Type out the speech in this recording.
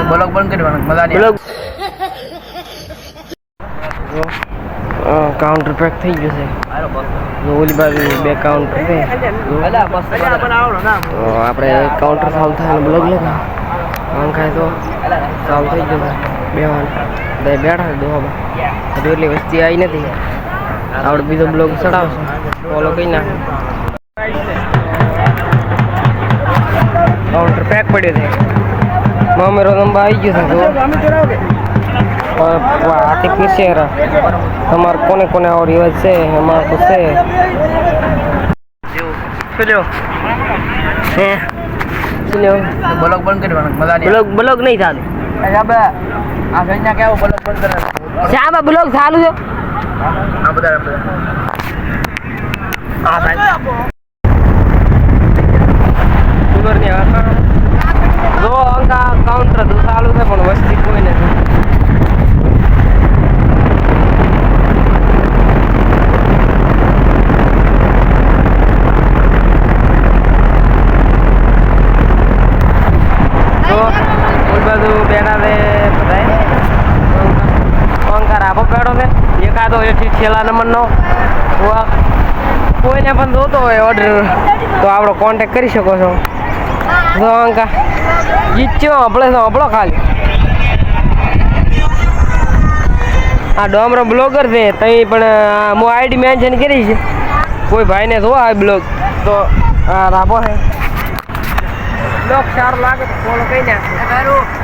blog બંધ કરવાનો મજા નહીં બ્લોગ કાઉન્ટર પેક થઈ ગયું છે ઓલી બાજુ બે કાઉન્ટર છે આપણે કાઉન્ટર ચાલુ થાય બ્લોગ લગા પંખા તો ચાલુ થઈ ગયો બેવાન બેઠા છે દોવામાં હજુ એટલી વસ્તી આવી નથી આપણે બીજો બ્લોગ ચડાવશું ફોલો કરી નાખો કાઉન્ટર પેક પડ્યો છે મામેરો નંબર આવી ગયો છે આથી પૂછે તમારે કોને કોને આવો રિવાજ છે એમાં તો છે બ્લોગ બંધ કરવાનો મજા નહીં બ્લોગ નહીં ચાલુ આ કઈ કેવો બ્લોગ બંધ કરવાનો શા બ્લોગ ચાલુ છે આ બધા હા ભાઈ સુગરની જો અંકા કાઉન્ટર તો ચાલુ છે પણ વસ્તી કોઈ નથી એકાદો એથી છેલ્લા નંબરનો કોઈને પણ જોતો હોય ઓર્ડર તો આપણો કોન્ટેક્ટ કરી શકો છો જો અંકા જીત્યો હબળો ખાલી આ ડોમરો બ્લોગર છે તઈ પણ હું આઈડી મેન્શન કરી છે કોઈ ભાઈને જો આ બ્લોગ તો આ રાખો છે બ્લોગ સારો લાગે તો ફોલો કરી નાખો